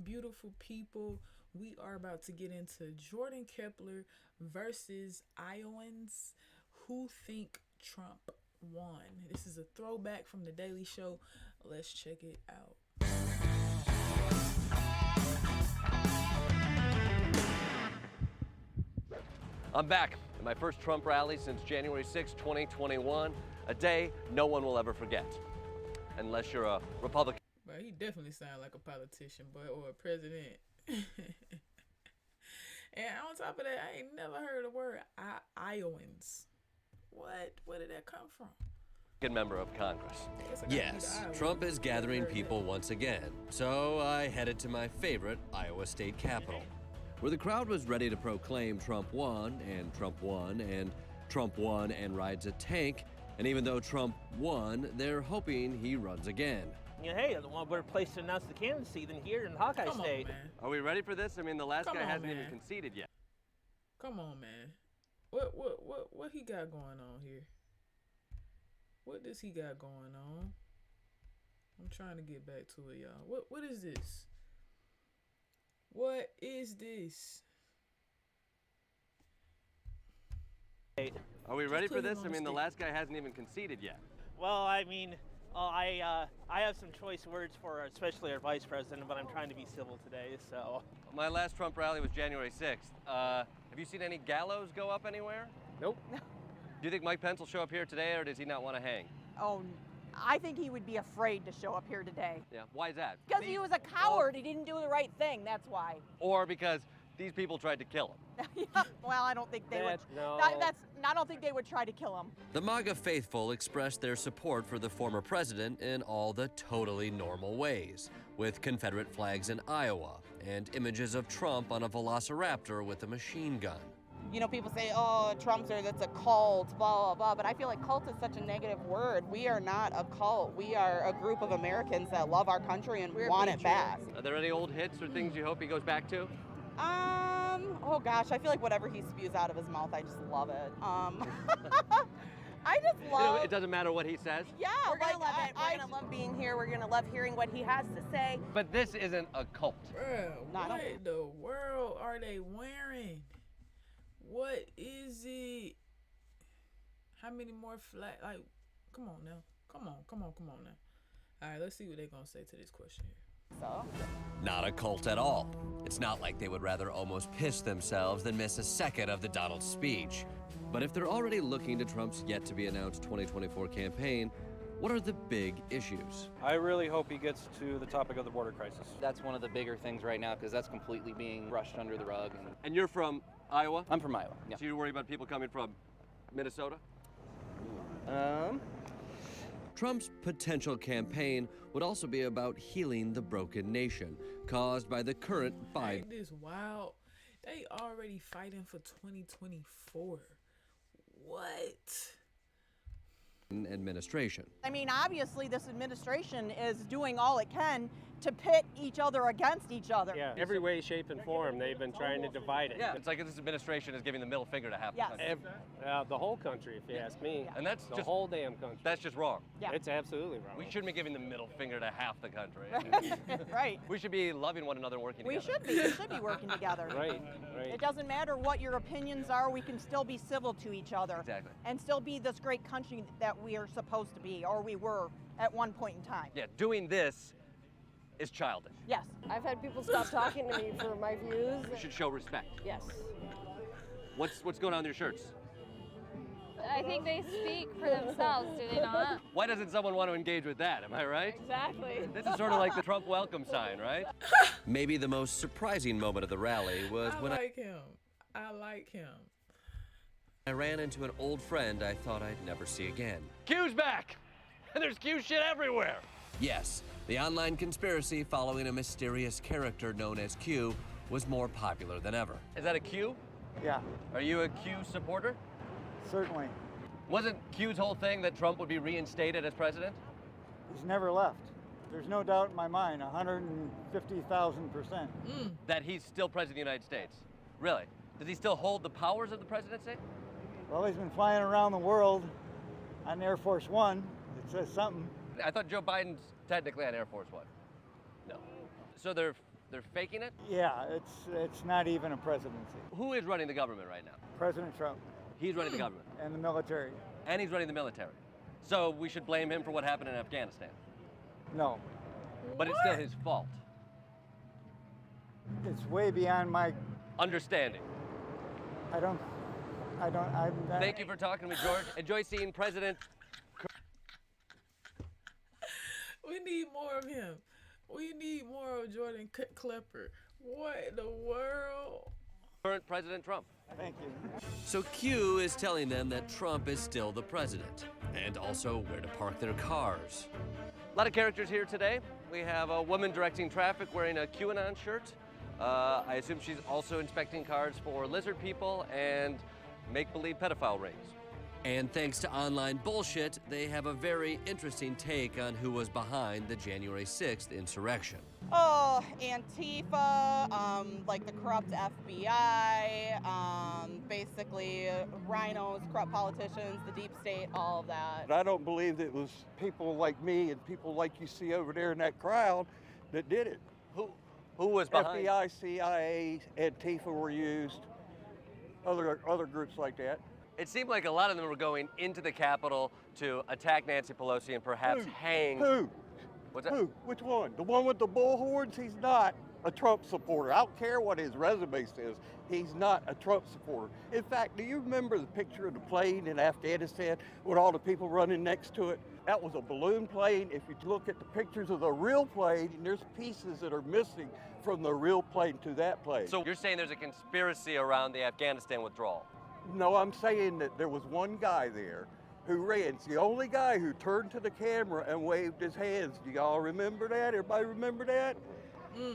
beautiful people. We are about to get into Jordan Klepper versus Iowans who think Trump won. This is a throwback from the Daily Show. Let's check it out. I'm back at my first Trump rally since January 6, 2021, a day no one will ever forget, unless you're a Republican. But he definitely sounds like a politician, or a president. And on top of that, I ain't never heard the word Iowans. What? Where did that come from? Member of Congress. Yes, Trump is gathering people once again, so I headed to my favorite Iowa state capitol, where the crowd was ready to proclaim Trump won, and Trump won, and Trump won and rides a tank. And even though Trump won, they're hoping he runs again. You know, hey, one better place to announce the candidacy than here in Hawkeye State. On, man. Are we ready for this? I mean, the last guy hasn't man. even conceded yet. Come on, man. What he got going on here? What does he got going on? I'm trying to get back to it, y'all. What is this? What is this? Are we ready for this? I mean, the last guy hasn't even conceded yet. Well, I mean, I have some choice words for especially our vice president, but I'm trying to be civil today, so. My last Trump rally was January 6th. Have you seen any gallows go up anywhere? Nope. Do you think Mike Pence will show up here today, or does he not want to hang? Oh, I think he would be afraid to show up here today. Yeah, why is that? Because he was a coward. He didn't do the right thing. That's why. Or because these people tried to kill him. Yeah, well, I don't think they would. No. I don't think they would try to kill him. The MAGA faithful expressed their support for the former president in all the totally normal ways, with Confederate flags in Iowa and images of Trump on a velociraptor with a machine gun. You know, people say, oh, that's a cult, blah, blah, blah. But I feel like cult is such a negative word. We are not a cult. We are a group of Americans that love our country and want it back. Are there any old hits or things you hope he goes back to? Oh gosh, I feel like whatever he spews out of his mouth, I just love it. I just love. You know, it doesn't matter what he says. Yeah, we're gonna love it. We're gonna love being here. We're gonna love hearing what he has to say. But this isn't a cult. Bro, what the world are they wearing? What is it? How many more flag? Like, come on now. Come on now. All right, let's see what they're gonna say to this question here. So? Not a cult at all. It's not like they would rather almost piss themselves than miss a second of the Donald speech. But if they're already looking to Trump's yet-to-be-announced 2024 campaign, what are the big issues? I really hope he gets to the topic of the border crisis. That's one of the bigger things right now because that's completely being brushed under the rug. And you're from Iowa? I'm from Iowa, yeah. So you worry about people coming from Minnesota? Trump's potential campaign would also be about healing the broken nation caused by the current Biden. Ain't this wild? They already fighting for 2024. What? Administration. I mean, obviously, this administration is doing all it can to pit each other against each other. Yeah, every way, shape, and form, they've been trying to divide it. Yeah, it's like this administration is giving the middle finger to half the country. The whole country, if you ask me. And that's the just whole damn country. That's just wrong. Yeah. It's absolutely wrong. We shouldn't be giving the middle finger to half the country. Right. We should be loving one another and working We together. should be working together. Right. It doesn't matter what your opinions are, we can still be civil to each other. Exactly. And still be this great country that we are supposed to be, or we were at one point in time. Yeah, doing this is childish. Yes. I've had people stop talking to me for my views. You should show respect. Yes. What's going on with your shirts? I think they speak for themselves, do they not? Why doesn't someone want to engage with that? Am I right? Exactly. This is sort of like the Trump welcome sign, right? Maybe the most surprising moment of the rally was when I like him. I ran into an old friend I thought I'd never see again. Q's back! And there's Q shit everywhere! Yes, the online conspiracy following a mysterious character known as Q was more popular than ever. Is that a Q? Yeah. Are you a Q supporter? Certainly. Wasn't Q's whole thing that Trump would be reinstated as president? He's never left. There's no doubt in my mind, 150,000%. That he's still president of the United States? Really? Does he still hold the powers of the presidency? Well, he's been flying around the world on Air Force One. It says something. I thought Joe Biden's technically on Air Force One. No. So they're They're faking it? Yeah, it's not even a presidency. Who is running the government right now? President Trump He's running the government. and the military. And he's running the military. So we should blame him for what happened in Afghanistan. No, But it's still his fault. it's way beyond my. Understanding. I'm not. Thank you for talking to me, George. Enjoy seeing President. We need more of him. We need more of Jordan Klepper. What in the world? Current President Trump. Thank you. So Q is telling them that Trump is still the president, and also where to park their cars. A lot of characters here today. We have a woman directing traffic wearing a QAnon shirt. I assume she's also inspecting cars for lizard people and make-believe pedophile rings. And thanks to online bullshit, they have a very interesting take on who was behind the January 6th insurrection. Oh, Antifa, like the corrupt FBI, basically rhinos, corrupt politicians, the deep state, all of that. But I don't believe that it was people like me and people like you see over there in that crowd that did it. Who was behind? FBI, CIA, Antifa were used, other groups like that. It seemed like a lot of them were going into the Capitol to attack Nancy Pelosi and perhaps hang. Who? What's that? Who? Which one? The one with the bullhorns? He's not a Trump supporter. I don't care what his resume says. He's not a Trump supporter. In fact, do you remember the picture of the plane in Afghanistan with all the people running next to it? That was a balloon plane. If you look at the pictures of the real plane, there's pieces that are missing from the real plane to that plane. So you're saying there's a conspiracy around the Afghanistan withdrawal? No, I'm saying that there was one guy there who ran. It's the only guy who turned to the camera and waved his hands. Do y'all remember that? Everybody remember that?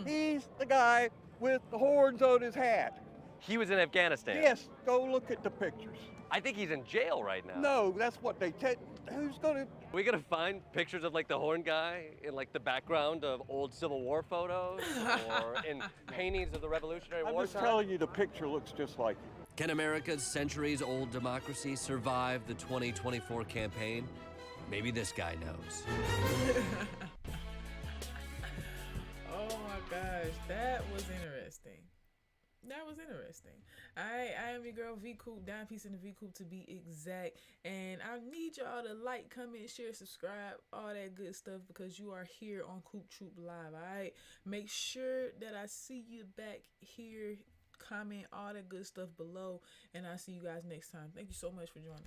He's the guy with the horns on his hat. He was in Afghanistan? Yes, go look at the pictures. I think he's in jail right now. No, that's what they tell. Who's gonna? We gonna find pictures of like the horn guy in like the background of old Civil War photos or in paintings of the Revolutionary I'm War just time? telling you, the picture looks just like it. Can America's centuries-old democracy survive the 2024 campaign? Maybe this guy knows. Oh my gosh, that was interesting. That was interesting. I am your girl V Coop, down piece in the V Coop to be exact. And I need y'all to like, comment, share, subscribe, all that good stuff because you are here on Coop Troop Live. Alright. Make sure that I see you back here. Comment all that good stuff below. And I'll see you guys next time. Thank you so much for joining.